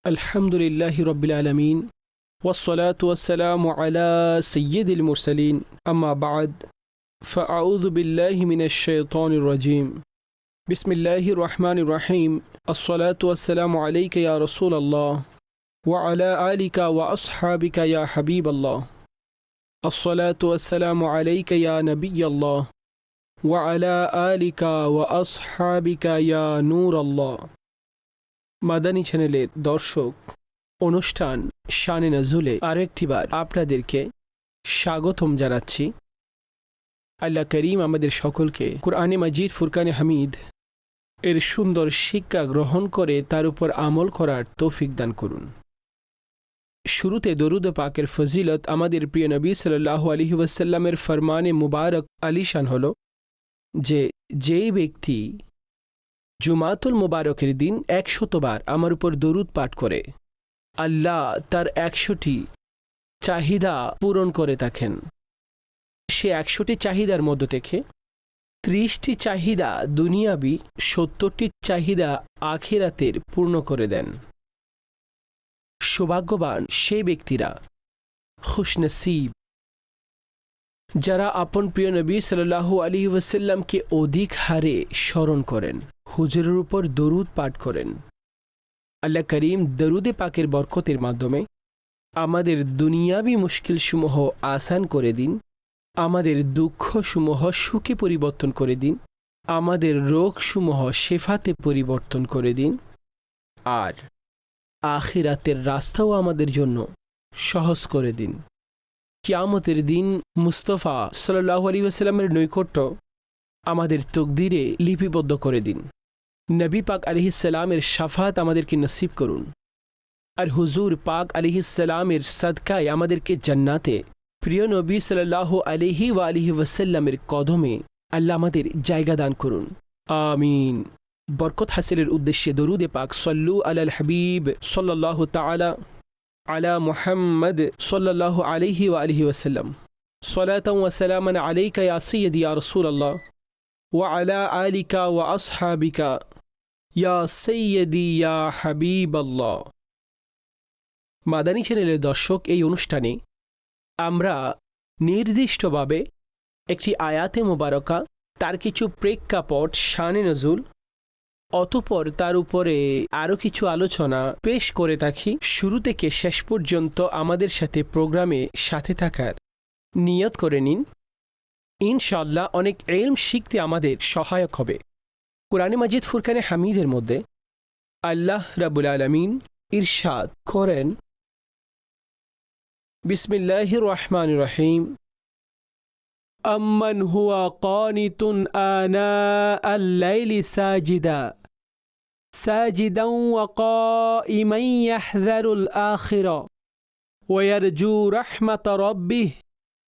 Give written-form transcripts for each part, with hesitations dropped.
আলহামদুলিল্লাহি রব্বিল আলামিন ওয়াসসালাতু ওয়াসসালামু আলা সাইয়্যিদিল মুরসালিন আম্মা বা'দ ফাআউযু বিল্লাহি মিনাশ শাইতানির রাজীম বিসমিল্লাহির রহমানির রহিম আসসালাতু ওয়াসসালামু আলাইকা ইয়া রাসূলাল্লাহ ওয়া আলা আলিকা ওয়া আসহাবিকা ইয়া হাবিবাল্লাহ আসসালাতু ওয়াসসালামু আলাইকা ইয়া নবিয়াল্লাহ ওয়া আলা আলিকা ওয়া আসহাবিকা ইয়া নূরাল্লাহ। মাদানী চ্যানেলের দর্শক, অনুষ্ঠান শানে নজুলে আরেকটিবার আপনাদেরকে স্বাগতম জানাচ্ছি। আল্লাহ করিম আমাদের সকলকে কুরআনে মাজিদ ফুরকানে হামিদ এর সুন্দর শিক্ষা গ্রহণ করে তার উপর আমল করার তৌফিক দান করুন। শুরুতে দরুদ পাকের ফজিলত আমাদের প্রিয় নবী সাল্লাল্লাহু আলাইহি ওয়াসাল্লামের ফরমানে মুবারক আলিশান হল যে যেই ব্যক্তি জুমাতুল মুবারকের দিন 100 বার আমার উপর দরুদ পাঠ করে, আল্লাহ তার 100টি চাহিদা পূরণ করে থাকেন। সে 100টি চাহিদার মধ্য থেকে 30টি চাহিদা দুনিয়াবি, 70টি চাহিদা আখিরাতের পূর্ণ করে দেন। সৌভাগ্যবান সেই ব্যক্তিরা, খুশনসিব যারা আপন প্রিয় নবী সাল্লাল্লাহু আলাইহি ওয়াসাল্লামকে অধিক হারে স্মরণ করেন, হুজুরের উপর দরুদ পাঠ করেন। আল্লাহ করিম দরুদে পাকের বরকতের মাধ্যমে আমাদের দুনিয়াবি মুশকিলসমূহ আসান করে দিন, আমাদের দুঃখসমূহ সুখে পরিবর্তন করে দিন, আমাদের রোগসমূহ শেফাতে পরিবর্তন করে দিন, আর আখিরাতের রাস্তাও আমাদের জন্য সহজ করে দিন। কিয়ামতের দিন মুস্তাফা সাল্লাল্লাহু আলাইহি ওয়াসাল্লামের নৈকট্য আমাদের তকদিরে লিপিবদ্ধ করে দিন। নবী পাক আলাইহিস সালামের শাফাত আমাদেরকে নসিব করুন, আর হুজুর পাক আলাইহিস সালামের সাদকায় আমাদেরকে জান্নাতে প্রিয় নবী সাল্লাল্লাহু আলাইহি ওয়া আলিহি ওয়াসাল্লামের কদমে আল্লাহ আমাদের জায়গা দান করুন, আমিন। বরকত হাসিলের উদ্দেশ্যে দরুদে পাক সল্লু আলাল হাবিব সাল্লাল্লাহু তাআলা আলা মুহাম্মদ সাল্লাল্লাহু আলাইহি ওয়া আলিহি ওয়াসাল্লাম সালাতান ওয়া সালামান আলাইকা ইয়া সাইয়্যিদি ইয়া রাসূলুল্লাহ ওয়া আলা আলিকা ওয়া আসহাবিকা ইয়া সাইয়্যিদি ইয়া হাবিবাল্লাহ। মাদানী চ্যানেলের দর্শক, এই অনুষ্ঠানে আমরা নির্দিষ্টভাবে একটি আয়াতে মোবারকা, তার কিছু প্রেক্ষাপট, শানে নজুল, অতঃপর তার উপরে আরও কিছু আলোচনা পেশ করে থাকি। শুরু থেকে শেষ পর্যন্ত আমাদের সাথে প্রোগ্রামে সাথে থাকার নিয়ত করে নিন। ইনশাআল্লাহ অনেক ইলম শিখতে আমাদের সহায়ক হবে। কুরআনে মাজিদ ফুরকানে হামিদের মধ্যে আল্লাহ রাব্বুল আলামিন ইরশাদ করেন, বিসমিল্লাহির রহমানির রহিম, আম্মান হুয়া কানিতুন আনা আল-লাইলি সাজিদান ওয়া কাইমান ইয়াহযারুল আখিরা ওয়া ইয়ারজু রাহমাতা রাব্বিহ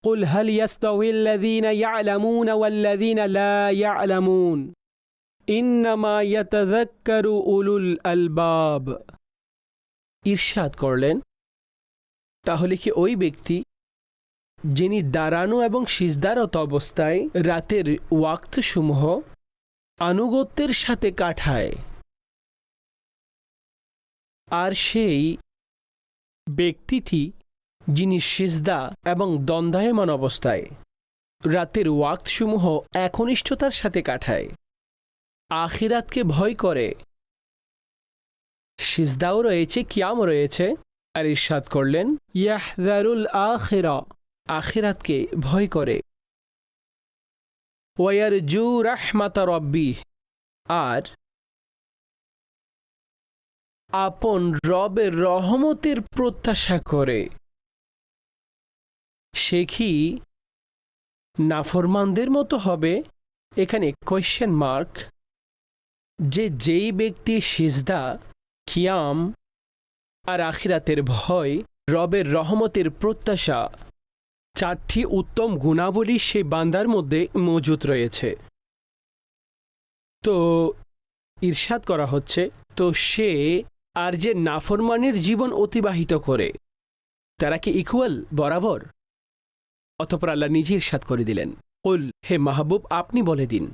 কুল হাল ইয়াস্তাউইল্লাযীনা ইয়া'লামুনা ওয়াল্লাযীনা লা ইয়া'লামুন ইন্নামা ইয়াতাযাক্কারু উলুল আলবাব। ইরশাদ করলেন, তাহলে কি ওই ব্যক্তি যিনি দাঁড়ানো এবং সিজদারত অবস্থায় রাতের ওয়াক্তসমূহ আনুগত্যের সাথে কাটায়, আর সেই ব্যক্তিটি যিনি সিজদা এবং দ্বন্দ্বায়মান অবস্থায় রাতের ওয়াক্তসমূহ একনিষ্ঠতার সাথে কাটায়, আখিরাতকে ভয় করে, সিজদাও রয়েছে, কিয়ামও রয়েছে, আর ইরশাদ করলেন ইয়াহযারুল আখিরা, আখিরাতকে ভয় করে, ওয়া ইয়ারজু রাহমাতা রাব্বিহ, আর আপন রবের রহমতের প্রত্যাশা করে, সে কি নাফরমানদের মতো হবে? এখানে কোয়েশ্চেন মার্ক, যে যেই ব্যক্তি সিজদা, কিয়াম আর আখিরাতের ভয়, রবের রহমতের প্রত্যাশা, 4টি উত্তম গুণাবলী সে বান্দার মধ্যে মজুদ রয়েছে। তো ইরশাদ করা হচ্ছে, তো সে আর যে নাফরমানের জীবন অতিবাহিত করে, তারা কি ইকুয়াল, বরাবর? অতঃপর আল্লাহ নিজে ইরশাদ করে দিলেন, কুল, হে মাহবুব আপনি বলে দিন,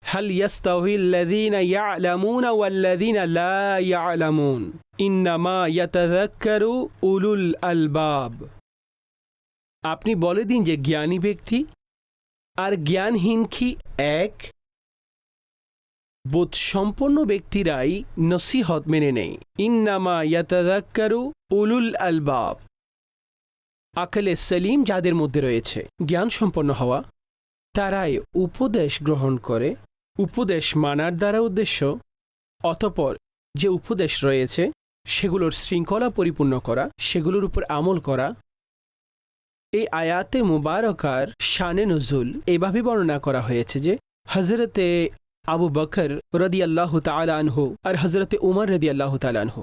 হাল ইয়াস্তাউইল্লাযীনা ইয়া'লামুনা ওয়াল্লাযীনা লা ইয়া'লামুন ইন্নামা ইয়াতাযাক্কারু উলুল আলবাব। আপনি বলে দিন যে জ্ঞানী ব্যক্তি আর জ্ঞানহীন কি এক? বোধসম্পন্ন ব্যক্তিরাই নসিহত মেনে নেয়। ইন্নামা ইয়াতাযাক্কারু উলুল আলবাব, আকলে সলিম যাদের মধ্যে রয়েছে, জ্ঞান সম্পন্ন হওয়া, তারাই উপদেশ গ্রহণ করে। উপদেশ মানার দ্বারা উদ্দেশ্য অতঃপর যে উপদেশ রয়েছে সেগুলোর শৃঙ্খলা পরিপূর্ণ করা, সেগুলোর উপর আমল করা। এই আয়াতে মুবারকার শানে নজুল এভাবে বর্ণনা করা হয়েছে যে হজরতে আবু বকর রাদিয়াল্লাহু তাআলা আনহু আর হজরতে উমর রাদিয়াল্লাহু তাআলা আনহু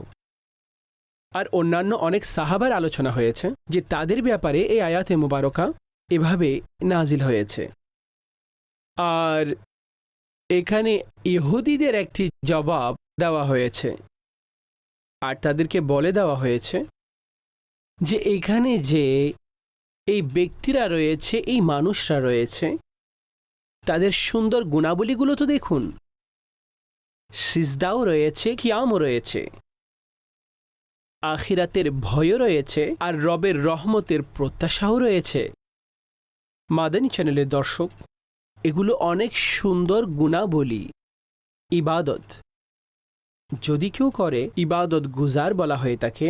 আর অন্যান্য অনেক সাহাবার আলোচনা হয়েছে যে তাদের ব্যাপারে এই আয়াতে মুবারকা এভাবে নাজিল হয়েছে। আর এখানে ইহুদিদের একটি জবাব দেওয়া হয়েছে আর তাদেরকে বলে দেওয়া হয়েছে যে এখানে যে এই ব্যক্তিরা রয়েছে, এই মানুষরা রয়েছে, তাদের সুন্দর গুণাবলীগুলো তো দেখুন। সিজদাও রয়েছে, কিয়ামও রয়েছে, আখিরাতের ভয়ও রয়েছে, আর রবের রহমতের প্রত্যাশাও রয়েছে। মাদানী চ্যানেলের দর্শক, এগুলো অনেক সুন্দর গুণাবলী। ইবাদত যদি কেউ করে, ইবাদত গুজার বলা হয়ে থাকে,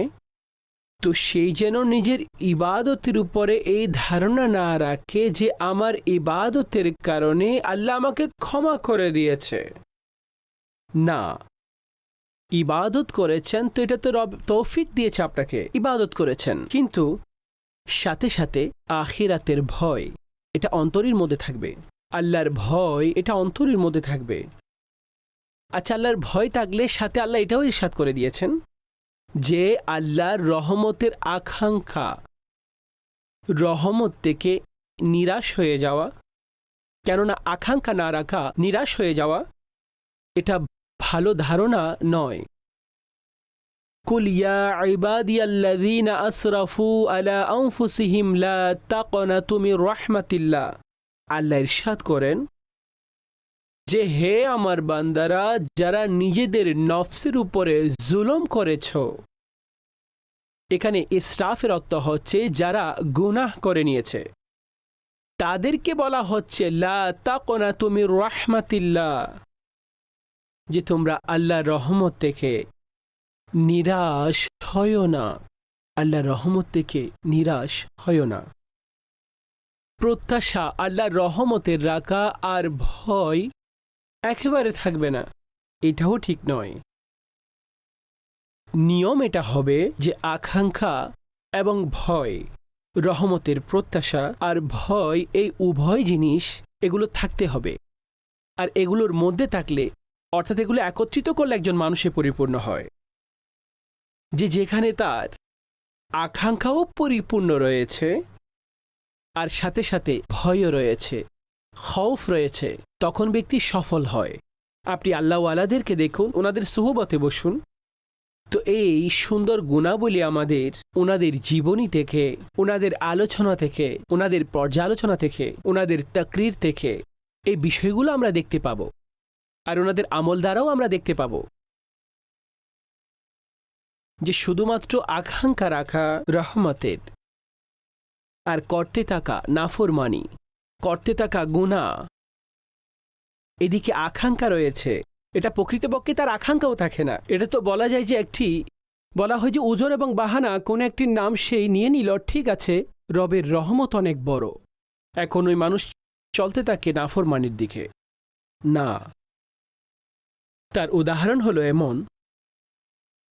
তো সেই যেন নিজের ইবাদতের উপরে এই ধারণা না রাখে যে আমার ইবাদতের কারণে আল্লাহ আমাকে ক্ষমা করে দিয়েছে। না, ইবাদত করেছেন তো এটা তো রব তৌফিক দিয়েছে, আপনাকে ইবাদত করেছেন, কিন্তু সাথে সাথে আখিরাতের ভয় এটা অন্তরের মধ্যে থাকবে, আল্লাহর ভয় এটা অন্তরের মধ্যে থাকবে। আচ্ছা, আল্লাহর ভয় থাকলে সাথে আল্লাহ এটাও ইরশাদ করে দিয়েছেন যে আল্লাহর রহমতের আকাঙ্ক্ষা, রহমত থেকে নিরাশ হয়ে যাওয়া, কেননা আকাঙ্ক্ষা না রাখা, নিরাশ হয়ে যাওয়া এটা ভালো ধারণা নয়। কুল ইয়া ইবাদিয়াল্লাযীনা আসরাফু আলা আনফুসিহিম লা তাকনাতু মির রাহমাতিল্লাহ। আল্লাহ ইরশাদ করেন যে হে আমার বান্দারা, যারা নিজেদের নফসের উপরে জুলুম করেছ। এখানে ইসরাফের অর্থ হচ্ছে যারা গুনাহ করে নিয়েছে, তাদেরকে বলা হচ্ছে লা তাকনাতু মির রাহমাতিল্লাহ, যে তোমরা আল্লাহর রহমত থেকে নিরাশ হয়ো না, আল্লাহর রহমত থেকে নিরাশ হয়ো না। প্রত্যাশা আল্লাহর রহমতের রাখা আর ভয় একেবারে থাকবে না, এটাও ঠিক নয়। নিয়ম এটা হবে যে আকাঙ্ক্ষা এবং ভয়, রহমতের প্রত্যাশা আর ভয়, এই উভয় জিনিস এগুলো থাকতে হবে। আর এগুলোর মধ্যে থাকলে, অর্থাৎ এগুলো একত্রিত করলে একজন মানুষে পরিপূর্ণ হয়, যে যেখানে তার আকাঙ্ক্ষাও পরিপূর্ণ রয়েছে আর সাথে সাথে ভয়ও রয়েছে, খৌফ রয়েছে, তখন ব্যক্তি সফল হয়। আপনি আল্লাহওয়ালাদেরকে দেখুন, ওনাদের সুহবতে বসুন, তো এই সুন্দর গুণাবলী আমাদের ওনাদের জীবনী থেকে, ওনাদের আলোচনা থেকে, ওনাদের পর্যালোচনা থেকে, ওনাদের তাকরির থেকে এই বিষয়গুলো আমরা দেখতে পাব, আর ওনাদের আমল দ্বারাও আমরা দেখতে পাব যে শুধুমাত্র আকাঙ্ক্ষা রাখা রহমতের আর করতে থাকা নাফরমানি, করতে থাকা গুনাহ, এদিকে আকাঙ্ক্ষা রয়েছে, এটা প্রকৃতপক্ষে তার আকাঙ্ক্ষাও থাকে না। এটা তো বলা যায় যে বলা হয় যে উজর এবং বাহানা কোন একটির নাম সেই নিয়ে নিল, ঠিক আছে, রবের রহমত অনেক বড়, এখন ওই মানুষ চলতে থাকে নাফরমানির দিকে। না, তার উদাহরণ হলো এমন,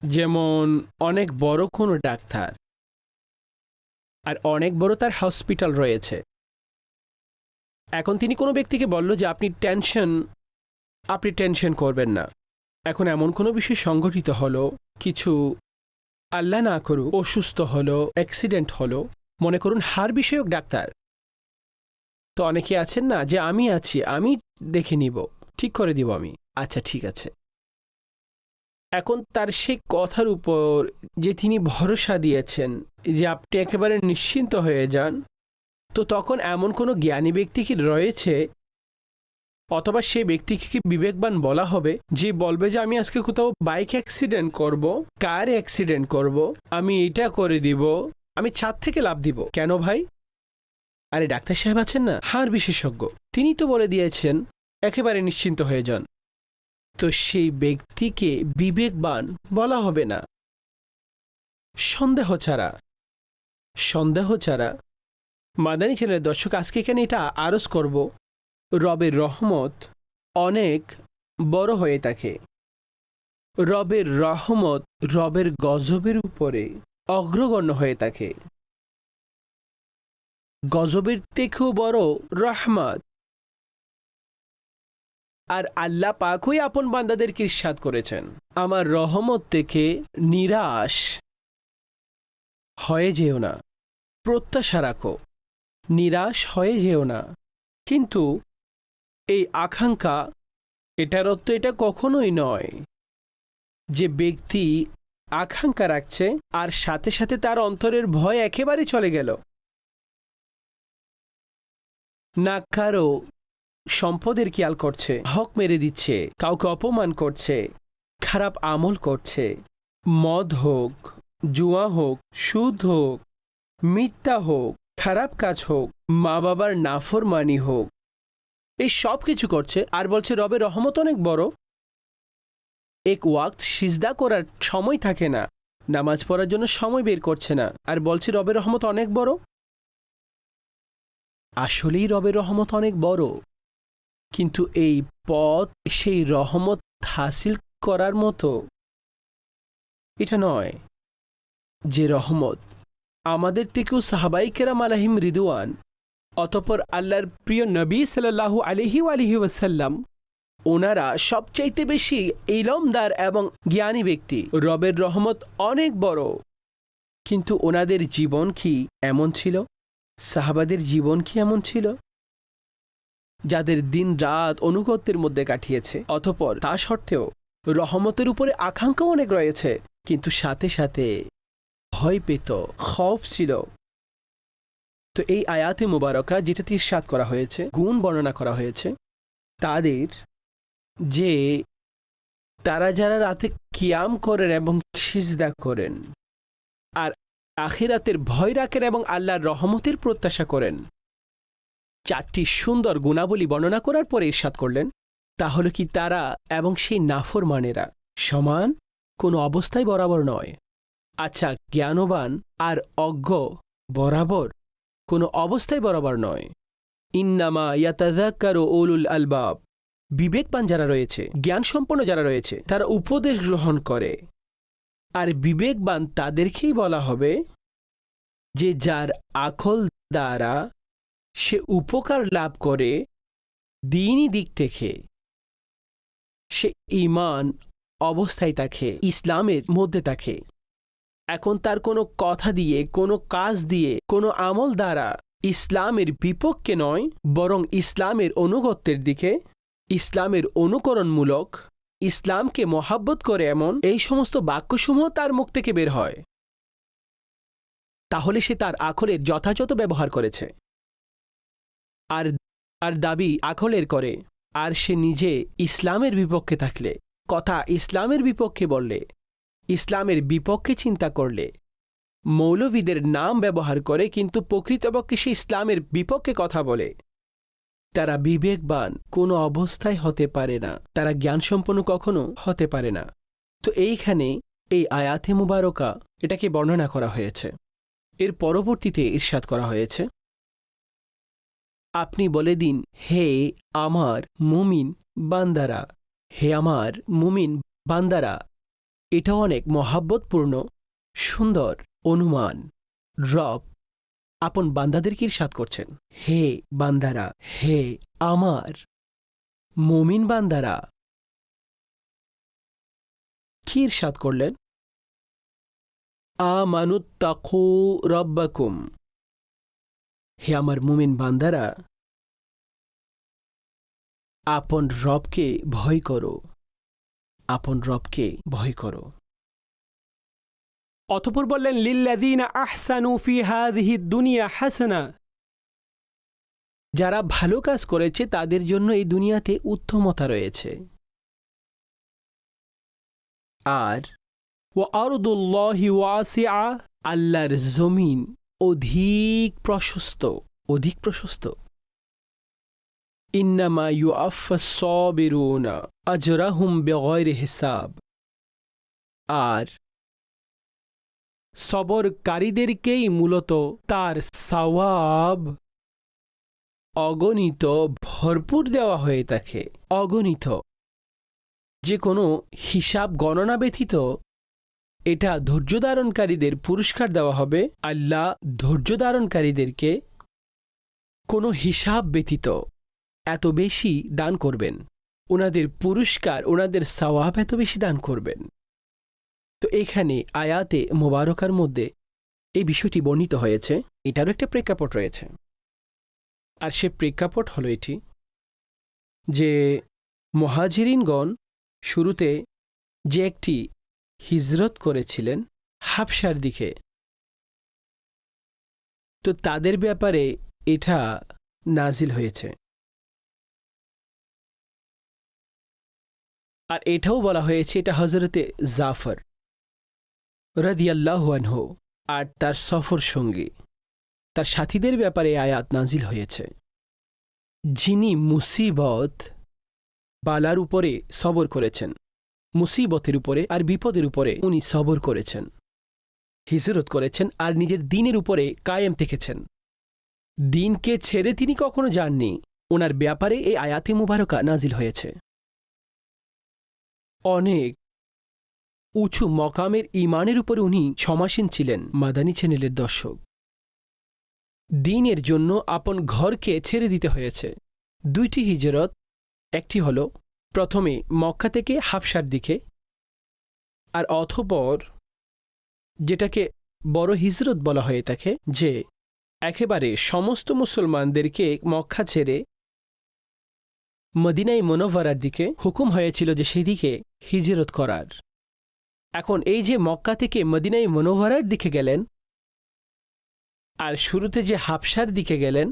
যেমন অনেক বড় কোনো ডাক্তার আর অনেক বড় তার হসপিটাল রয়েছে। এখন তিনি কোনো ব্যক্তিকে বলল যে আপনি টেনশন করবেন না। এখন এমন কোনো বিষয় সংঘটিত হলো, কিছু আল্লাহ না করুক অসুস্থ হলো, অ্যাক্সিডেন্ট হলো, মনে করুন হাড় বিষয়ক ডাক্তার, তো অনেকে আছেন না যে আমি আছি, আমি দেখে নিব, ঠিক করে দিব আমি, আচ্ছা ঠিক আছে। এখন তার সেই কথার উপর যে তিনি ভরসা দিয়েছেন যে আপনি একেবারে নিশ্চিন্ত হয়ে যান, তো তখন এমন কোনো জ্ঞানী ব্যক্তি কি রয়েছে অথবা সেই ব্যক্তিকে কি বিবেকবান বলা হবে যে বলবে যে আমি আজকে কোথাও বাইক অ্যাক্সিডেন্ট করব, কার অ্যাক্সিডেন্ট করব, আমি এটা করে দিব, আমি ছাদ থেকে লাফ দিব? কেন ভাই? আরে ডাক্তার সাহেব আছেন না, হাড় বিশেষজ্ঞ, তিনি তো বলে দিয়েছেন একেবারে নিশ্চিন্ত হয়ে যান। তো সেই ব্যক্তিকে বিবেকবান বলা হবে না। সন্দেহ ছাড়া মাদানী চ্যানেলের দর্শক, আজকে এখানে এটা আরজ করব, রবের রহমত অনেক বড় হয়ে থাকে। রবের রহমত রবের গজবের উপরে অগ্রগণ্য হয়ে থাকে। গজবের থেকেও বড় রহমত। আর আল্লাহ পাকই আপন বান্দাদেরকে ইরশাদ করেছেন, আমার রহমত থেকে নিরাশ হয়ে যেও না, প্রত্যাশা রাখো, নিরাশ হয়ে যেও না। কিন্তু এই আকাঙ্ক্ষা, এটার অর্থ এটা কখনোই নয় যে ব্যক্তি আকাঙ্ক্ষা রাখছে আর সাথে সাথে তার অন্তরের ভয় একেবারে চলে গেল, না কারো সম্পদের খেয়াল করছে, হক মেরে দিচ্ছে, কাউকে অপমান করছে, খারাপ আমল করছে, মদ হোক, জুয়া হোক, সুদ হোক, মিথ্যা হোক, খারাপ কাজ হোক, মা বাবার নাফরমানি হোক, এই সব কিছু করছে আর বলছে রবের রহমত অনেক বড়। এক ওয়াক্ত সিজদা করার সময় থাকে না, নামাজ পড়ার জন্য সময় বের করছে না, আর বলছে রবের রহমত অনেক বড়। আসলেই রবের রহমত অনেক বড়, কিন্তু এই পথ সেই রহমত হাসিল করার মতো এটা নয় যে রহমত আমাদের থেকেও সাহাবাই কেরাম আলাইহিম রিদওয়ান, অতঃপর আল্লাহর প্রিয় নবী সাল্লাল্লাহু আলাইহি ওয়াসাল্লাম, ওনারা সবচাইতে বেশি ইলমদার এবং জ্ঞানী ব্যক্তি। রবের রহমত অনেক বড়, কিন্তু ওনাদের জীবন কি এমন ছিল? সাহাবাদের জীবন কি এমন ছিল যাদের দিন রাত অনুগত্যের মধ্যে কাটিয়েছে? অতঃপর তা সত্ত্বেও রহমতের উপরে আকাঙ্ক্ষা অনেক রয়েছে, কিন্তু সাথে সাথে ভয় পেত, খৌফ ছিল। তো এই আয়াতে মুবারকা যেটাতে ইরশাদ করা হয়েছে, গুণ বর্ণনা করা হয়েছে তাদের, যে তারা যারা রাতে কিয়াম করেন এবং সিজদা করেন আর আখিরাতের ভয় রাখেন এবং আল্লাহর রহমতের প্রত্যাশা করেন, চারটি সুন্দর গুণাবলী বর্ণনা করার পরে ইরশাদ করলেন, তাহলে কি তারা এবং সেই নাফরমানেরা সমান? কোনো অবস্থায় বরাবর নয়। আচ্ছা, জ্ঞানবান আর অজ্ঞ বরাবর? কোনো অবস্থায় বরাবর নয়। ইন্নামা ইয়াতাযাক্কারু উলুল আলবাব, বিবেকবান যারা রয়েছে, জ্ঞান সম্পন্ন যারা রয়েছে, তারা উপদেশ গ্রহণ করে। আর বিবেকবান তাদেরকেই বলা হবে যে যার আকল দ্বারা সে উপকার লাভ করে দ্বীনি দিক থেকে, সে ঈমান অবস্থায় থাকে, ইসলামের মধ্যে থাকে। এখন তার কোনো কথা দিয়ে, কোনো কাজ দিয়ে, কোনো আমল দ্বারা ইসলামের বিপক্ষে নয়, বরং ইসলামের অনুগত্যের দিকে, ইসলামের অনুকরণমূলক, ইসলামকে মহাব্বত করে এমন এই সমস্ত বাক্যসমূহ তার মুখ থেকে বের হয়, তাহলে সে তার আকলের যথাযথ ব্যবহার করেছে। আর দাবি আকলের করে, আর সে নিজে ইসলামের বিপক্ষে থাকলে, কথা ইসলামের বিপক্ষে বললে, ইসলামের বিপক্ষে চিন্তা করলে, মৌলবীদের নাম ব্যবহার করে কিন্তু প্রকৃতপক্ষে সে ইসলামের বিপক্ষে কথা বলে, তারা বিবেকবান কোনো অবস্থায় হতে পারে না, তারা জ্ঞানসম্পন্ন কখনো হতে পারে না। তো এইখানে এই আয়াতে মুবারকা এটাকে বর্ণনা করা হয়েছে। এর পরবর্তীতে ইরশাদ করা হয়েছে, আপনি বলে দিন, হে আমার মুমিন বান্দারা, হে আমার মুমিন বান্দারা। এটা অনেক মহাব্বতপূর্ণ সুন্দর অনুমান। রব আপন বান্দাদেরকে ইরশাদ করছেন, হে বান্দারা, হে আমার মুমিন বান্দারা। কি ইরশাদ করলেন? আমানুত্তাকু রব্বাকুম, হে আমার মুমিন বান্দারা, আপন রবকে ভয় করো, আপন রবকে ভয় করো। অতঃপর বললেন, লিল্লাযীনা আহসানু ফি হাযিহি দুনিয়া হাসানা, যারা ভালো কাজ করেছে তাদের জন্য এই দুনিয়াতে উত্তমতা রয়েছে। আর ওয়ারদুল্লাহি ওয়াসিআ, আল্লাহর জমিন অধিক প্রশস্ত, অধিক প্রশস্ত। ইন্নামা ইউআফাস সাবিরুনা আজরাহুম বিগাইরি হিসাব, আর সবরকারীদেরকেই মূলত তার সওয়াব অগণিত ভরপুর দেওয়া হয়ে থাকে। অগণিত, যে কোনো হিসাব গণনা ব্যতীত এটা ধৈর্য ধারণকারীদের পুরস্কার দেওয়া হবে। আল্লাহ ধৈর্য ধারণকারীদেরকে কোনো হিসাব ব্যতীত এত বেশি দান করবেন, ওনাদের পুরস্কার, ওনাদের সওয়াব এত বেশি দান করবেন। তো এখানে আয়াতে মোবারকার মধ্যে এই বিষয়টি বর্ণিত হয়েছে, এটারও একটা প্রেক্ষাপট রয়েছে। আর সে প্রেক্ষাপট হলো এটি যে মুহাজিরিনগণ শুরুতে যে একটি হিজরত করেছিলেন হাবশার দিকে, তো তাদের ব্যাপারে এটা নাজিল হয়েছে। আর এটাও বলা হয়েছে এটা হযরতে জাফর রাদিয়াল্লাহু আনহু আর তার সফর সঙ্গী, তার সাথীদের ব্যাপারে আয়াত নাজিল হয়েছে, যিনি মুসিবত বালার উপরে সবর করেছেন, মুসিবতের উপরে আর বিপদের উপরে উনি সবর করেছেন, হিজরত করেছেন আর নিজের দ্বীনের উপরে কায়েম থেকেছেন। দ্বীনকে ছেড়ে তিনি কখনো যাননি, ওনার ব্যাপারে এই আয়াতে মুবারকা নাজিল হয়েছে। অনেক উঁচু মকামের ঈমানের উপরে উনি সমাসীন ছিলেন। মাদানী চ্যানেলের দর্শক, দ্বীনের জন্য আপন ঘরকে ছেড়ে দিতে হয়েছে। দুইটি হিজরত, একটি হল প্রথমে মক্কা থেকে হাবশার দিকে, আর অতঃপর যেটাকে বড় হিজরত বলা হয়ে থাকে, যে একেবারে সমস্ত মুসলমানদেরকে মক্কা ছেড়ে মদিনায় মুনাওয়ারার দিকে হুকুম হয়েছিল যে সেই দিকে হিজরত করার। এখন এই যে মক্কা থেকে মদিনায় মুনাওয়ারার দিকে গেলেন আর শুরুতে যে হাবশার দিকে গেলেন,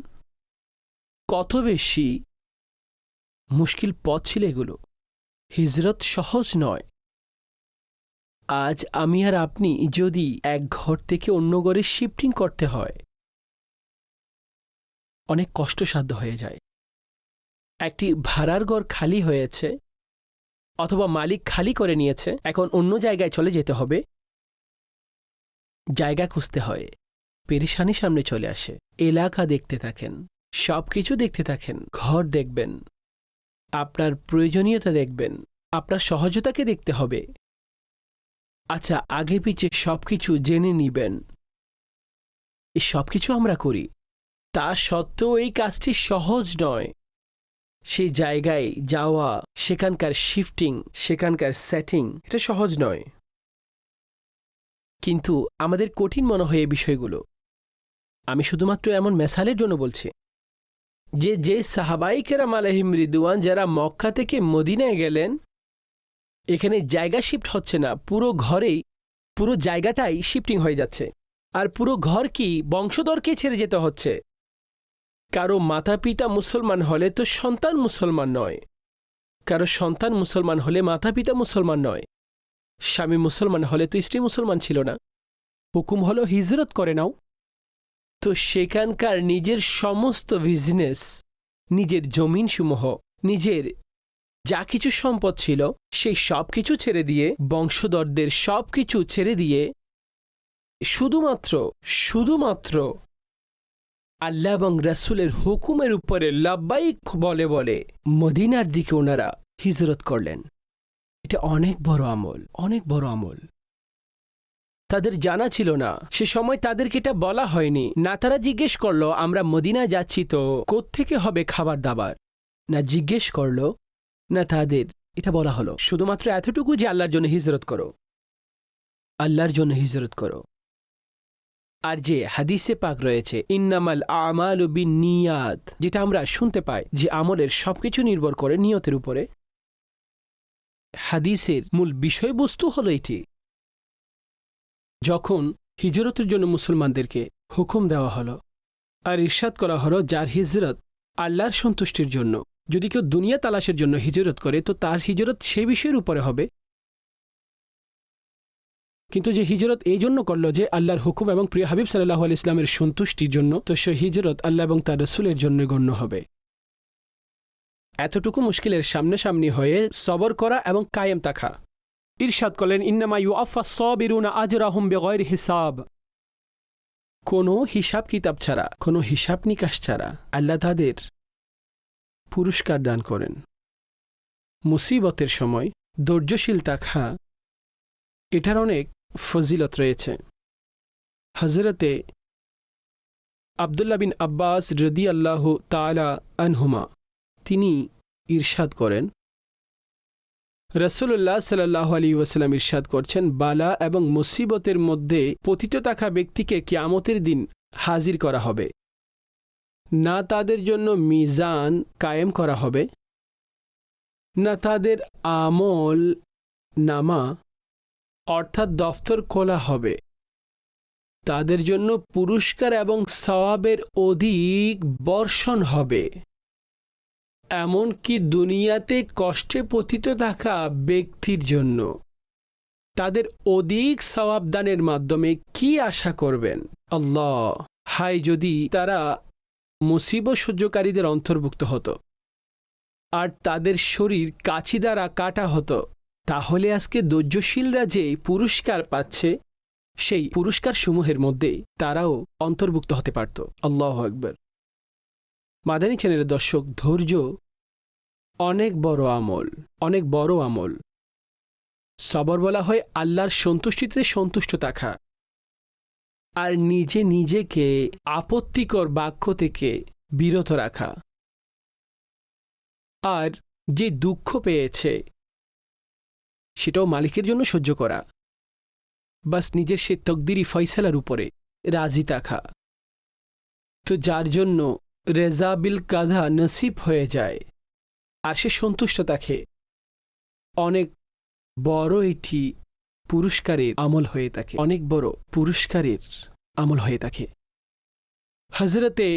কত বেশি মুশকিল পথ ছিল এগুলো। হিজরত সহজ নয়। আজ আমি আর আপনি যদি এক ঘর থেকে অন্য ঘরে শিফটিং করতে হয়, অনেক কষ্টসাধ্য হয়ে যায়। একটি ভাড়ার ঘর খালি হয়েছে অথবা মালিক খালি করে নিয়েছে, এখন অন্য জায়গায় চলে যেতে হবে, জায়গা খুঁজতে হয়, পেরেশানি সামনে চলে আসে। এলাকা দেখতে থাকেন, সব কিছু দেখতে থাকেন, ঘর দেখবেন, আপনার প্রয়োজনীয়তা দেখবেন, আপনার সহজতাকে দেখতে হবে। আচ্ছা, আগে পিছে সব কিছু জেনে নিবেন। এই সব কিছু আমরা করি, তা সত্ত্বেও এই কাজটি সহজ নয়। সেই জায়গায় যাওয়া, সেখানকার শিফটিং, সেখানকার সেটিং, এটা সহজ নয়। কিন্তু আমাদের কঠিন মনে হয় এই বিষয়গুলো। আমি শুধুমাত্র এমন মেসালের জন্য বলছি যে সাহাবায়ে কেরাম আলাইহিম রিদওয়ান যারা মক্কা থেকে মদিনায় গেলেন, এখানে জায়গা শিফট হচ্ছে না, পুরো ঘরেই পুরো জায়গাটাই শিফটিং হয়ে যাচ্ছে। আর পুরো ঘর কি বংশধরকে ছেড়ে যেতে হচ্ছে। কারো মাতা পিতা মুসলমান হলে তো সন্তান মুসলমান নয়, কারো সন্তান মুসলমান হলে মাতা পিতা মুসলমান নয়, স্বামী মুসলমান হলে তো স্ত্রী মুসলমান ছিল না। হুকুম হলো হিজরত করে নাও। তো সেখানকার নিজের সমস্ত বিজনেস, নিজের জমিনসমূহ, নিজের যা কিছু সম্পদ ছিল সেই সব কিছু ছেড়ে দিয়ে, বংশধরদের সব কিছু ছেড়ে দিয়ে শুধুমাত্র আল্লাহ এবং রাসূলের হুকুমের উপরে লাব্বাইক বলে বলে মদিনার দিকে ওনারা হিজরত করলেন। এটা অনেক বড় আমল, অনেক বড় আমল। তাদের জানা ছিল না, সে সময় তাদেরকে এটা বলা হয়নি। না তারা জিজ্ঞেস করলো আমরা মদিনায় যাচ্ছি তো কোত্থেকে হবে খাবার দাবার, না জিজ্ঞেস করলো, না তাদের এটা বলা হলো শুধুমাত্র এতটুকু যে আল্লাহর জন্য হিজরত করো, আল্লাহর জন্য হিজরত করো। আর যে হাদিসে পাক রয়েছে ইন্নামাল আমালু বিন্নিয়াত, যেটা আমরা শুনতে পাই যে আমলের সবকিছু নির্ভর করে নিয়তের উপরে, হাদিসের মূল বিষয়বস্তু হলো এটি। যখন হিজরতের জন্য মুসলমানদেরকে হুকুম দেওয়া হলো আর ইরশাদ করা হলো যার হিজরত আল্লাহর সন্তুষ্টির জন্য। যদি কেউ দুনিয়া তালাশের জন্য হিজরত করে তো তার হিজরত সে বিষয়ের উপরে হবে, কিন্তু যে হিজরত এই জন্য করলো যে আল্লাহর হুকুম এবং প্রিয় হাবিব সাল্লাল্লাহু আলাইহি ইসলামের সন্তুষ্টির জন্য, তো সে হিজরত আল্লাহ এবং তার রসুলের জন্য গণ্য হবে। এতটুকু মুশকিলের সামনাসামনি হয়ে সবর করা এবং কায়েম থাকা। ইরশাদ করলেন, ইন্নামা ইউআফাস সাবিরুনা আজরাহুম বিগাইরি হিসাব। কোনো হিসাব কিতাব ছাড়া, কোনো হিসাব নিকাশ ছাড়া আল্লাহ তাদের পুরস্কার দান করেন। মুসিবতের সময় ধৈর্যশীল থাকা, এটার অনেক ফজিলত রয়েছে। হযরতে আব্দুল্লাহ বিন আব্বাস রাদিয়াল্লাহু তাআলা আনহুমা তিনি ইরশাদ করেন, রাসূলুল্লাহ সাল্লাল্লাহু আলাইহি ওয়াসাল্লাম ইরশাদ করছেন, বালা এবং মুসিবতের মধ্যে পতিত থাকা ব্যক্তিকে কিয়ামতের দিন হাজির করা হবে, না তাদের জন্য মিজান কায়েম করা হবে, না তাদের আমল নামা অর্থাৎ দফতর খোলা হবে, তাদের জন্য পুরস্কার এবং সওয়াবের অধিক বর্ষণ হবে। এমনকি দুনিয়াতে কষ্টে পতিত থাকা ব্যক্তির জন্য তাদের অধিক সওয়াব দানের মাধ্যমে কি আশা করবেন? আল্লাহ, হায় যদি তারা মুসিবত সহ্যকারীদের অন্তর্ভুক্ত হতো আর তাদের শরীর কাঁচি দ্বারা কাটা হতো, তাহলে আজকে ধৈর্যশীলরা যে পুরস্কার পাচ্ছে সেই পুরস্কার সমূহের মধ্যে তারাও অন্তর্ভুক্ত হতে পারত। আল্লাহু আকবার। মাদানী চ্যানেলের দর্শক, ধৈর্য অনেক বড় আমল, অনেক বড় আমল। সবর বলা হয় আল্লাহর সন্তুষ্টিতে সন্তুষ্ট থাকা আর নিজে নিজেকে আপত্তিকর বাক্য থেকে বিরত রাখা। আর যে দুঃখ পেয়েছে সেটাও মালিকের জন্য সহ্য করা, বাস নিজের সে তকদিরি ফয়সালার উপরে রাজি থাকা। তো যার জন্য রেজা বিল কাদা নসিব হয়ে যায় আর সে সন্তুষ্ট থাকে, অনেক বড় এটি পুরস্কারের আমল হয়ে থাকে, অনেক বড় পুরস্কারের আমল হয়ে থাকে। হযরতে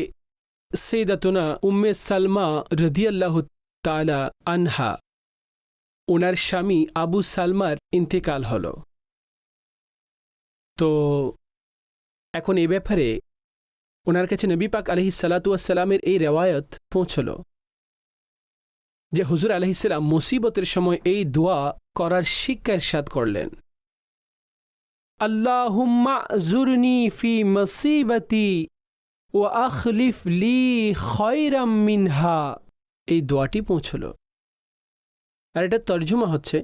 সাইয়্যিদাতুনা উম্মে সালমা রাদিয়াল্লাহু তাআলা আনহা, ওনার স্বামী আবু সালমার ইন্তেকাল হলো। তো এখন এ ব্যাপারে ওনার কাছে নবী পাক আলাইহিস সালাতু ওয়াস সালামের এই রিওয়ায়াত পৌঁছল যে হুজুর আলাইহিস সালাম মুসিবতের সময় এই দোয়া করার শিক্ষা ইরশাদ করলেন, আল্লাহুম্মা জুরনি ফি মুসিবতি ওয়া আখলিফ লি খায়রাম মিনহা। এই দোয়াটি পৌঁছল। আর এটা তর্জমা হচ্ছে,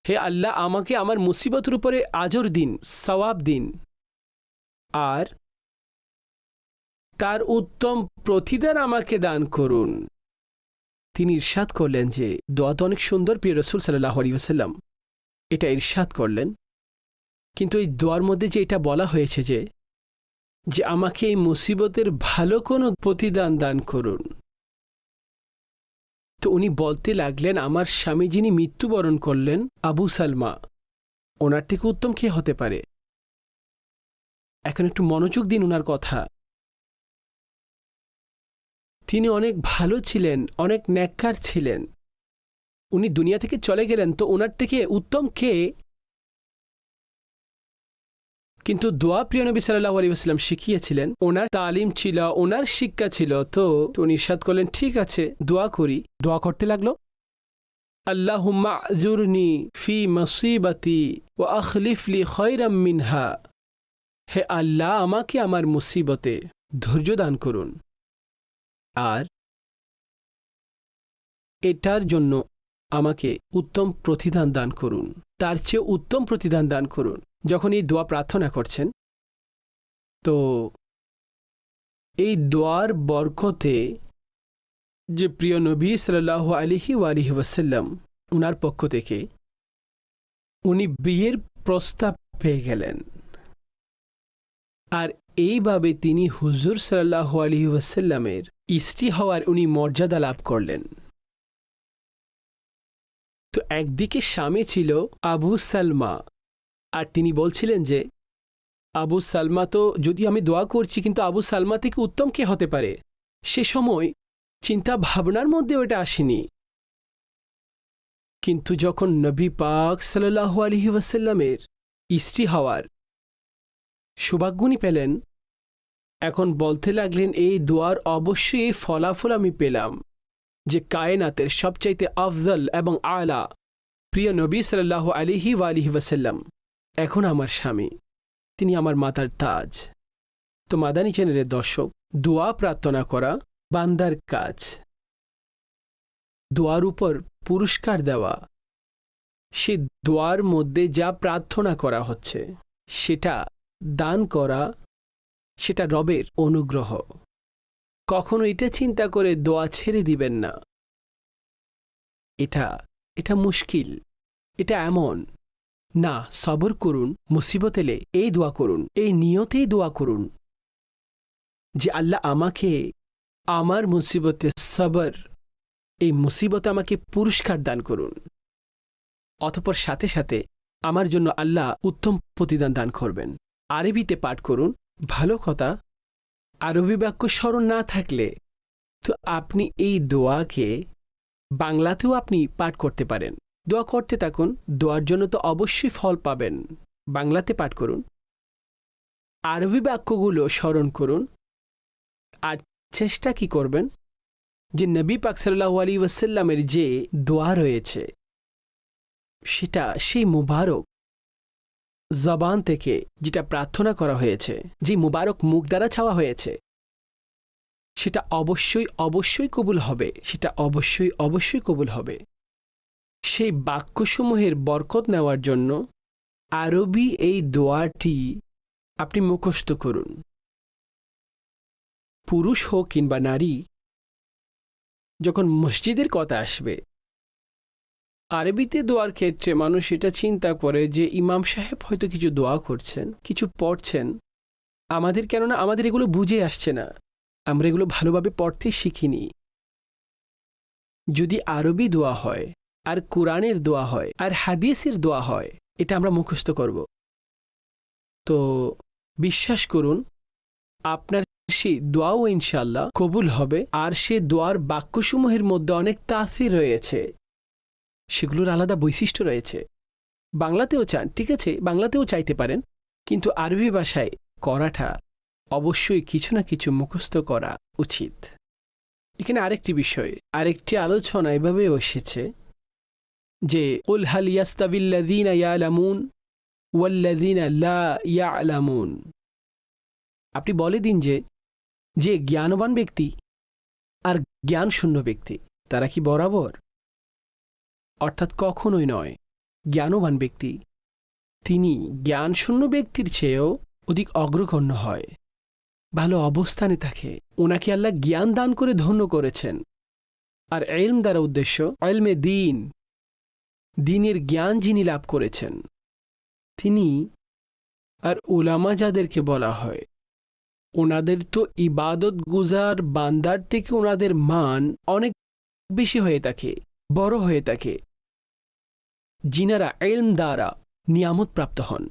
হে আল্লাহ, আমাকে আমার মুসিবতের উপরে আজর দিন, সওয়াব দিন, আর তার উত্তম প্রতিদান আমাকে দান করুন। তিনি ইরশাদ করলেন যে দোয়া তো অনেক সুন্দর, প্রিয় রাসূল সাল্লাল্লাহু আলাইহি ওয়াসাল্লাম এটা ইরশাদ করলেন, কিন্তু এই দোয়ার মধ্যে যে এটা বলা হয়েছে যে আমাকে এই মুসিবতের ভালো কোনো প্রতিদান দান করুন। তো উনি বলতে লাগলেন, আমার স্বামী যিনি মৃত্যুবরণ করলেন আবু সালমা, ওনার থেকে উত্তম কে হতে পারে? এখন একটু মনোযোগ দিন ওনার কথা। তিনি অনেক ভালো ছিলেন, অনেক নেককার ছিলেন। উনি দুনিয়া থেকে চলে গেলেন, তো ওনার থেকে উত্তম কে? কিন্তু দোয়া প্রিয় নবী সাল্লাল্লাহু আলাইহি ওয়াসাল্লাম শিখিয়েছিলেন, ওনার তালিম ছিল, ওনার শিক্ষা ছিল। তো উনি ইরশাদ করলেন, ঠিক আছে দোয়া করি। দোয়া করতে লাগলো, আল্লাহুম্মা আজুরনি ফি মুসিবতি ওয়া আখলিফ লি খায়রাম মিনহা। হে আল্লাহ, আমাকে আমার মুসিবতে ধৈর্য দান করুন আর এটার জন্য আমাকে উত্তম প্রতিদান দান করুন, তার চেয়ে উত্তম প্রতিদান দান করুন। যখন এই দোয়া প্রার্থনা করছেন, তো এই দোয়ার বরকতে যে প্রিয় নবী সাল্লাল্লাহু আলাইহি ওয়াসাল্লাম উনার পক্ষ থেকে উনি বিয়ের প্রস্তাব পেয়ে গেলেন, আর এইভাবে তিনি হুজুর সাল্লাল্লাহু আলাইহি ওয়াসাল্লামের স্ত্রী হওয়ার উনি মর্যাদা লাভ করলেন। তো একদিকে স্বামী ছিল আবু সালমা, আর তিনি বলছিলেন যে আবু সালমা, তো যদি আমি দোয়া করছি, কিন্তু আবু সালমা থেকে উত্তম কে হতে পারে? সে সময় চিন্তা ভাবনার মধ্যে ওটা আসেনি। কিন্তু যখন নবী পাক সাল্লাল্লাহু আলাইহি ওয়াসাল্লামের স্ত্রী হওয়ার সৌভাগ্যনি পেলেন, এখন বলতে লাগলেন এই দোয়ার অবশ্যই এই ফলাফল আমি পেলাম যে কায়নাতের সবচাইতে আফজল এবং আলা প্রিয় নবী সাল্লাল্লাহু আলাইহি ওয়াসাল্লাম এখন আমার স্বামী, তিনি আমার মাতার তাজ। তো মাদানী চ্যানেলের দর্শক, দোয়া প্রার্থনা করা বান্দার কাজ। দোয়ার উপর পুরস্কার দেওয়া, সে দোয়ার মধ্যে যা প্রার্থনা করা হচ্ছে সেটা দান করা, সেটা রবের অনুগ্রহ। কখনো এটা চিন্তা করে দোয়া ছেড়ে দিবেন না। এটা মুশকিল, এটা এমন না। সবর করুন, মুসিবত এলে এই দোয়া করুন, এই নিয়তেই দোয়া করুন যে আল্লাহ আমাকে আমার মুসিবতে সবর, এই মুসিবতে আমাকে পুরস্কার দান করুন। অতঃপর সাথে সাথে আমার জন্য আল্লাহ উত্তম প্রতিদান দান করবেন। আরবিতে পাঠ করুন। ভালো কথা, আরবি বাক্য স্মরণ না থাকলে তো আপনি এই দোয়াকে বাংলাতেও আপনি পাঠ করতে পারেন। দোয়া করতে থাকুন, দোয়ার জন্য তো অবশ্যই ফল পাবেন। বাংলাতে পাঠ করুন, আরবি বাক্যগুলো স্মরণ করুন, আর চেষ্টা কি করবেন যে নবী পাক সাল্লাল্লাহু আলাইহি ওয়াসাল্লামের যে দোয়া রয়েছে সেটা সেই মুবারক জবান থেকে যেটা প্রার্থনা করা হয়েছে, যে মুবারক মুখ দ্বারা চাওয়া হয়েছে, সেটা অবশ্যই কবুল হবে। সেটা অবশ্যই কবুল হবে। সেই বাক্যসমূহের বরকত নেওয়ার জন্য আরবি এই দোয়াটি আপনি মুখস্থ করুন। পুরুষ হোক কিংবা নারী, যখন মসজিদের কথা আসবে, আরবিতে দোয়ার ক্ষেত্রে মানুষ এটা চিন্তা করে যে ইমাম সাহেব হয়তো কিছু দোয়া করছেন, কিছু পড়ছেন, কেননা আমাদের এগুলো বুঝে আসছে না, আমরা এগুলো ভালোভাবে পড়তে শিখিনি। যদি আরবি দোয়া হয়, আর কোরআনের দোয়া হয়, আর হাদিসের দোয়া হয়, এটা আমরা মুখস্থ করব। তো বিশ্বাস করুন, আপনার সেই দোয়াও ইনশাআল্লাহ কবুল হবে। আর সে দোয়ার বাক্যসমূহের মধ্যে অনেক তাসির রয়েছে, সেগুলোর আলাদা বৈশিষ্ট্য রয়েছে। বাংলাতেও চান, ঠিক আছে, বাংলাতেও চাইতে পারেন, কিন্তু আরবি ভাষায় করাটা অবশ্যই কিছু না কিছু মুখস্থ করা উচিত। এখানে আরেকটি বিষয়, আরেকটি আলোচনা এভাবে এসেছে যে কুল হাল ইয়াস্তাবিল্লাযীনা ইয়ালামুন ওয়াল্লাযীনা লা ইয়ালামুন। আপনি বলে দিন যে জ্ঞানবান ব্যক্তি আর জ্ঞানশূন্য ব্যক্তি তারা কি বরাবর? অর্থাৎ কখনোই নয়। জ্ঞানবান ব্যক্তি তিনি জ্ঞানশূন্য ব্যক্তির চেয়েও অধিক অগ্রগণ্য হয়, ভালো অবস্থানে থাকে। ওনাকে আল্লাহ জ্ঞান দান করে ধন্য করেছেন। আর ইলম দ্বারা উদ্দেশ্য ইলমে দ্বীন, দ্বীনের জ্ঞান যিনি লাভ করেছেন তিনি। আর উলামা যাদেরকে বলা হয়, ওনাদের তো ইবাদত গুজার বান্দার থেকে ওনাদের মান অনেক বেশি হয়ে থাকে, বড় হয়ে থাকে, যিনারা ইলম দ্বারা নিয়ামত প্রাপ্ত হন।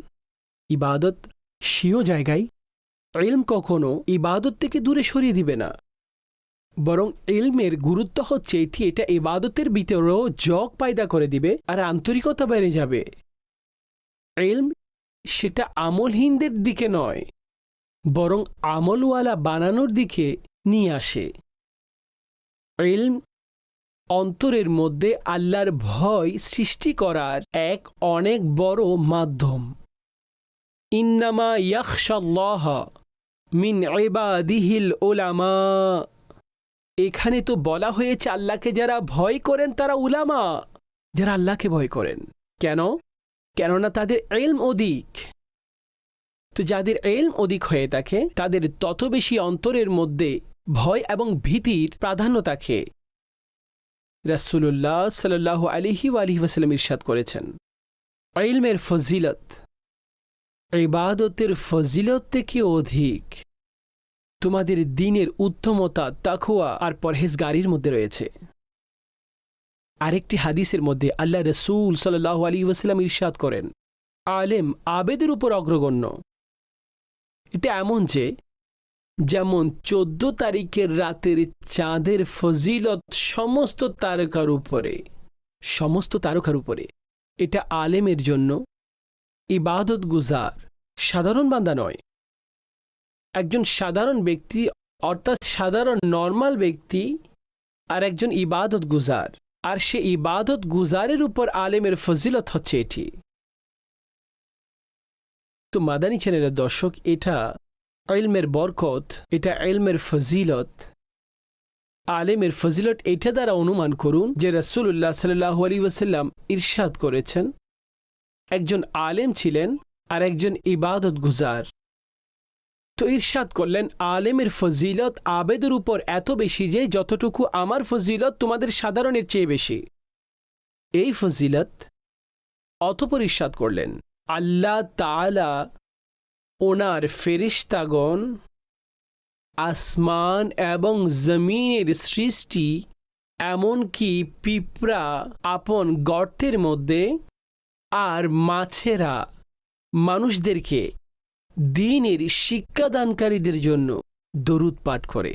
ইবাদত স্বীয় জায়গায়, ইলম কখনো ইবাদত থেকে দূরে সরিয়ে দিবে না, বরং ইলমের গুরুত্ব হচ্ছে এটা ইবাদতের ভিতরেও যোগ পায়দা করে দিবে আর আন্তরিকতা বেড়ে যাবে। ইলম সেটা আমলহীনদের দিকে নয়, বরং আমলওয়ালা বানানোর দিকে নিয়ে আসে। ইলম অন্তরের মধ্যে আল্লাহর ভয় সৃষ্টি করার এক অনেক বড় মাধ্যম। ইন্নামা ইয়াখশাল্লাহ মিন ইবাদিহিল উলামা। এখানে তো বলা হয়েছে আল্লাহকে যারা ভয় করেন তারা উলামা, যারা আল্লাহকে ভয় করেন। কেন? কেননা তাদের ইলম অধিক। তো যাদের ইলম অধিক হয়ে থাকে তাদের তত বেশি অন্তরের মধ্যে ভয় এবং ভীতির প্রাধান্য থাকে। রাসূলুল্লাহ সাল্লাল্লাহু আলাইহি ওয়াসাল্লাম ইরশাদ করেছেন, ইলমের ফজিলত ইবাদতের ফজিলত থেকে অধিক। তোমাদের দ্বীনের উত্তমতা তাকওয়া আর পরহেজগারির মধ্যে রয়েছে। আরেকটি হাদিসের মধ্যে আল্লাহ রাসূল সাল্লাল্লাহু আলাইহি ওয়াসাল্লাম ইরশাদ করেন, আলেম আবেদের উপর অগ্রগণ্য। এটা এমন যেমন 14 তারিখের রাতের চাঁদের ফজিলত সমস্ত তারকার উপরে। এটা আলেমের জন্য ইবাদত গুজার, সাধারণ বান্দা নয়, একজন সাধারণ ব্যক্তি অর্থাৎ সাধারণ নর্মাল ব্যক্তি আর একজন ইবাদত গুজার, আর সে ইবাদত গুজারের উপর আলেমের ফজিলত হচ্ছে এটি। তো মাদানী চ্যানেলের দর্শক, এটা ইলমের বরকত, এটা ইলমের ফজিলত, আলেমের ফজিলত এটা দ্বারা অনুমান করুন যে রাসূলুল্লাহ সাল্লাল্লাহু আলাইহি ওয়াসাল্লাম ইরশাদ করেছেন, একজন আলেম ছিলেন আর একজন ইবাদত গুজার। তো ইরশাদ করলেন, আলেমের ফজিলত আবেদের উপর এত বেশি যে যতটুকু আমার ফজিলত তোমাদের সাধারণের চেয়ে বেশি। এই ফজিলত অতঃপর ইরশাদ করলেন, আল্লাহ তাআলা ওনার ফেরেশতাগণ, আসমান এবং জমিনের সৃষ্টি, এমনকি পিঁপড়া আপন গর্তের মধ্যে, আর মাছেরা মানুষদেরকে দ্বীনের শিক্ষাদানকারীদের জন্য দরুদ পাঠ করে।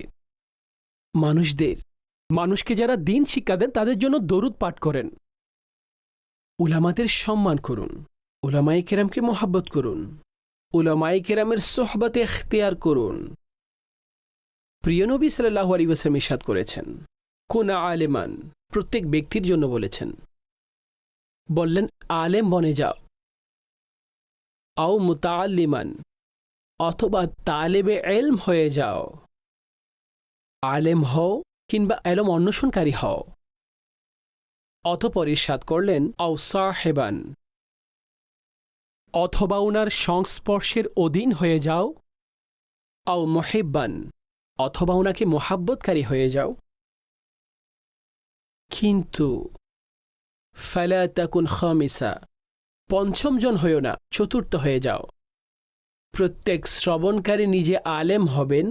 মানুষকে যারা দ্বীন শিক্ষা দেন তাদের জন্য দরুদ পাঠ করেন। উলামাদের সম্মান করুন, উলামায়ে কেরামকে মহব্বত করুন, উলামায়ে কেরামের সোহবতে ইখতিয়ার করুন। প্রিয় নবী সাল্লাল্লাহু আলাইহি ওয়াসাল্লাম ইরশাদ করেছেন, কোন আলেমান, প্রত্যেক ব্যক্তির জন্য বলেছেন, বললেন আলেম বনে যাও, আও মুতাআল্লিমান, অথবা তালেবে ইলম হয়ে যাও। আলেম হও কিংবা ইলম অন্বেষণকারী হও। অতঃপর ইরশাদ করলেন, আও সাহেবান, অথবা উনার সংস্পর্শের অধীন হয়ে যাও, আও মুহিব্বান, অথবা উনাকে মোহাব্বতকারী হয়ে যাও। কিন্তু ফালা তাকুন খামিসা, পঞ্চম জন হয়েও না, চতুর্থ হয়ে যাও। প্রত্যেক শ্রবণকারী নিজে আলেম হবেন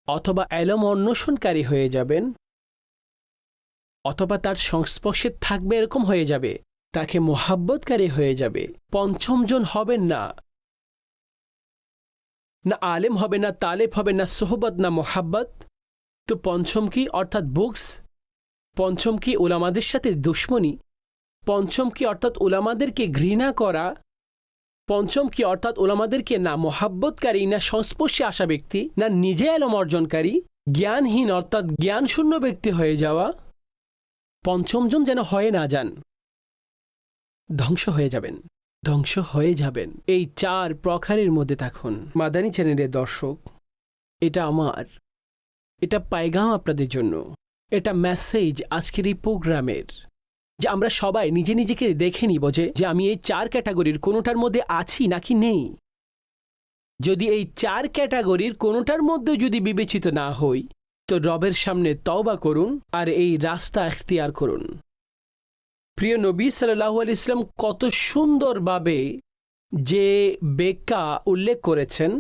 অথবা ইলম অন্বেষণকারী হয়ে যাবেন, অথবা তার সংস্পর্শে থাকবে এরকম হয়ে যাবে, তাকে মোহাব্বতকারী হয়ে যাবে। পঞ্চম জন হবেন না, না আলেম হবে, না তালেব হবে, না সোহবত, না মোহাব্বত। তো পঞ্চম কি? অর্থাৎ বুকস। পঞ্চম কি? উলামাদের সাথে দুশ্মনী। পঞ্চম কি? অর্থাৎ উলামাদেরকে ঘৃণা করা। পঞ্চম কি? অর্থাৎ উলামাদেরকে না মোহাব্বতকারী, না সংস্পর্শে আসা ব্যক্তি, না নিজে ইলম অর্জনকারী, জ্ঞানহীন অর্থাৎ জ্ঞানশূন্য ব্যক্তি হয়ে যাওয়া। পঞ্চম জন যেন হয়ে না যান, ধ্বংস হয়ে যাবেন, ধ্বংস হয়ে যাবেন। এই চার প্রকারের মধ্যে থাকুন। মাদানী চ্যানেলের দর্শক, এটা পায়গাম আপনাদের জন্য, এটা মেসেজ আজকের এই প্রোগ্রামের, যে আমরা সবাই নিজে নিজেকে দেখে নিব যে আমি এই চার ক্যাটাগরির কোনোটার মধ্যে আছি নাকি নেই। যদি এই চার ক্যাটাগরির কোনোটার মধ্যে যদি বিবেচিত না হই, তো রবের সামনে তওবা করুন আর এই রাস্তা ইখতিয়ার করুন। প্রিয় নবী সাল্লাল্লাহু আলাইহি ওয়াসাল্লাম কত সুন্দরভাবে যে ব্যাখ্যা উল্লেখ করেছেন,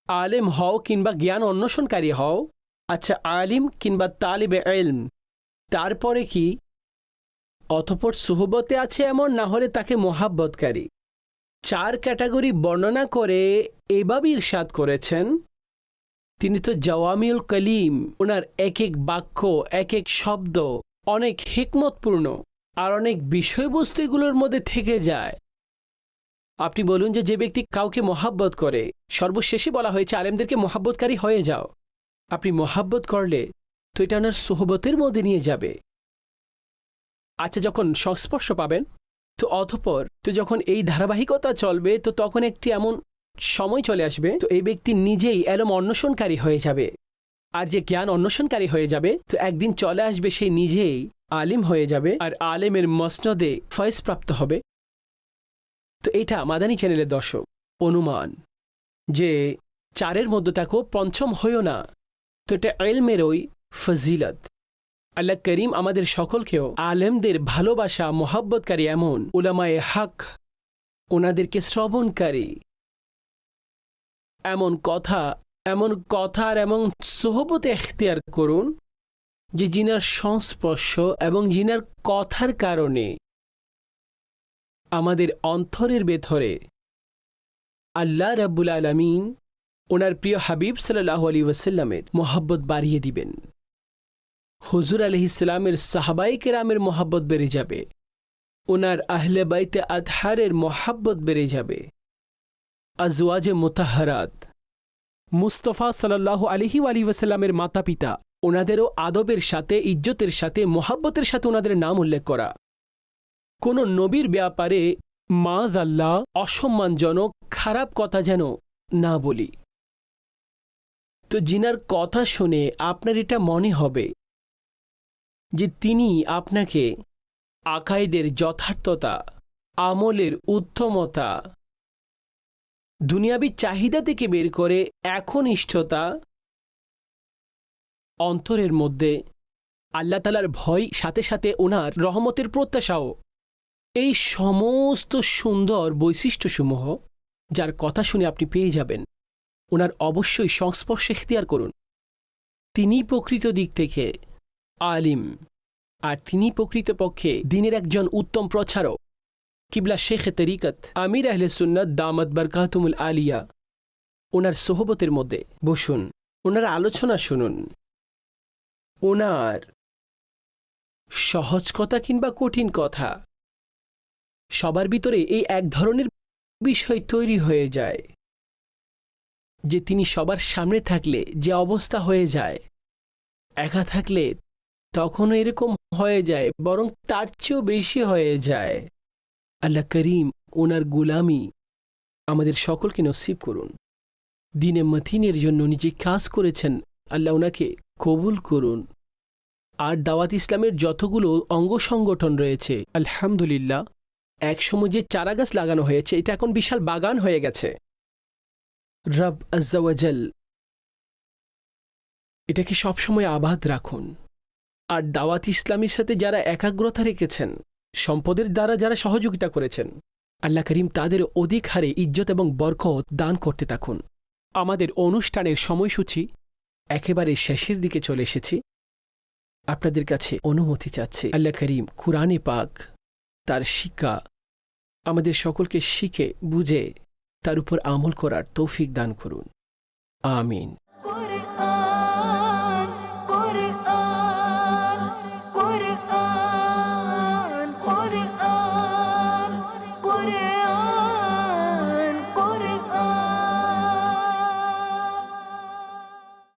আলেম হও কিংবা জ্ঞান অন্বেষণকারী হও। আচ্ছা, আলিম কিংবা তালিবে ইলম, তারপরে কি? অতঃপর সুহবতে আছে এমন, না হলে তাকে মোহাব্বতকারী। চার ক্যাটাগরি বর্ণনা করে এভাবে ইরশাদ করেছেন, তিনি তো জাওয়ামিউল কালিম, ওনার এক এক বাক্য, এক এক শব্দ অনেক হিকমতপূর্ণ আর অনেক বিষয়বস্তু এগুলোর মধ্যে থেকে যায়। আপনি বলুন যে ব্যক্তি কাউকে মোহাব্বত করে, সর্বশেষে বলা হয়েছে আলেমদেরকে মোহাব্বতকারী হয়ে যাও। আপনি মোহাব্বত করলে তো এটা ওনার সোহবতের মধ্যে নিয়ে যাবে। আচ্ছা, যখন সংস্পর্শ পাবেন তো অতঃপর তো যখন এই ধারাবাহিকতা চলবে, তো তখন একটি এমন সময় চলে আসবে, তো এই ব্যক্তি নিজেই ইলম অন্বেষণকারী হয়ে যাবে। আর যে জ্ঞান অন্বেষণকারী হয়ে যাবে, তো একদিন চলে আসবে সে নিজেই আলিম হয়ে যাবে আর আলেমের মসনদে ফয়েজ প্রাপ্ত হবে। তো এটা মাদানী চ্যানেলের দর্শক অনুমান যে চারের মধ্যে থাকো, পঞ্চম হইও না। তো এটা ইলমের ওই ফজিলত। আল্লাহ করিম আমাদের সকলকেও আলেমদের ভালোবাসা, মোহাব্বতকারী এমন উলামায়ে হক, ওনাদেরকে শ্রবণকারী, এমন কথা আর এমন সোহবতে ইখতিয়ার করুন যে জিনার সংস্পর্শ এবং জিনার কথার কারণে আমাদের অন্তরের ভেতরে আল্লাহ রাব্বুল আলামিন ওনার প্রিয় হাবিব সাল্লাল্লাহু আলাইহি ওয়াসাল্লামের মহব্বত বাড়িয়ে দিবেন। হুজুর আলাইহিসসালামের সাহাবায়ে কেরামের মহব্বত বেড়ে যাবে। ওনার আহলে বাইতে আতহারের মহব্বত বেড়ে যাবে। আজওয়াজে মুতাহহারাত, মুস্তাফা সাল্লাল্লাহু আলাইহি ওয়াসাল্লামের মাতা পিতা, ওনাদেরও আদবের সাথে, ইজ্জতের সাথে, মহব্বতের সাথে ওনাদের নাম উল্লেখ করা। কোনো নবীর ব্যাপারে মাযআল্লাহ অসম্মানজনক খারাপ কথা যেন না বলি। তো জিনার কথা শুনে আপনার এটা মনে হবে যে তিনি আপনাকে আকায়েদের যথার্থতা, আমলের উত্তমতা, দুনিয়াবী চাহিদা থেকে বের করে একনিষ্ঠতা, অন্তরের মধ্যে আল্লাহ তাআলার ভয়, সাথে সাথে ওনার রহমতের প্রত্যাশাও, এই সমস্ত সুন্দর বৈশিষ্ট্যসমূহ যার কথা শুনে আপনি পেয়ে যাবেন, ওনার অবশ্যই সংস্পর্শে ইখতিয়ার করুন। তিনি প্রকৃত দিক থেকে আলিম, আর তিনি প্রকৃতপক্ষে দিনের একজন উত্তম প্রচারক। কিবলা শেখে তরিকত আমির আহলে সুন্নাত দামাত বারকাতুমুল আলিয়া, ওনার সোহবতের মধ্যে বসুন, ওনার আলোচনা শুনুন। ওনার সহজ কথা কিংবা কঠিন কথা, সবার ভিতরে এই এক ধরনের বিষয় তৈরি হয়ে যায় যে তিনি সবার সামনে থাকলে যে অবস্থা হয়ে যায়, একা থাকলে তখনও এরকম হয়ে যায়, বরং তার চেয়েও বেশি হয়ে যায়। আল্লাহ করিম ওনার গুলামি আমাদের সকলকে নসিব করুন। দিনে মতিনের জন্য নিজে কাজ করেছেন, আল্লাহ ওনাকে কবুল করুন। আর দাওয়াত ইসলামের যতগুলো অঙ্গ সংগঠন রয়েছে, আলহামদুলিল্লাহ, একসময় যে চারাগাছ লাগানো হয়েছে এটা এখন বিশাল বাগান হয়ে গেছে। রব আজ্জা ওয়াজাল এটাকে সবসময় আবাদ রাখুন। আর দাওয়াত ইসলামের সাথে যারা একাগ্রতা রেখেছেন, সম্পদের দ্বারা যারা সহযোগিতা করেছেন, আল্লাহ করিম তাদের অধিক হারে ইজ্জত এবং বরকত দান করতে থাকুন। আমাদের অনুষ্ঠানের সময়সূচি একেবারে শেষের দিকে চলে এসেছি। আপনাদের কাছে অনুমতি চাচ্ছে, আল্লাহ করিম কুরআনে পাক তার শিক্ষা আমাদের সকলকে শিখে বুঝে তার উপর আমল করার তৌফিক দান করুন। আমিন।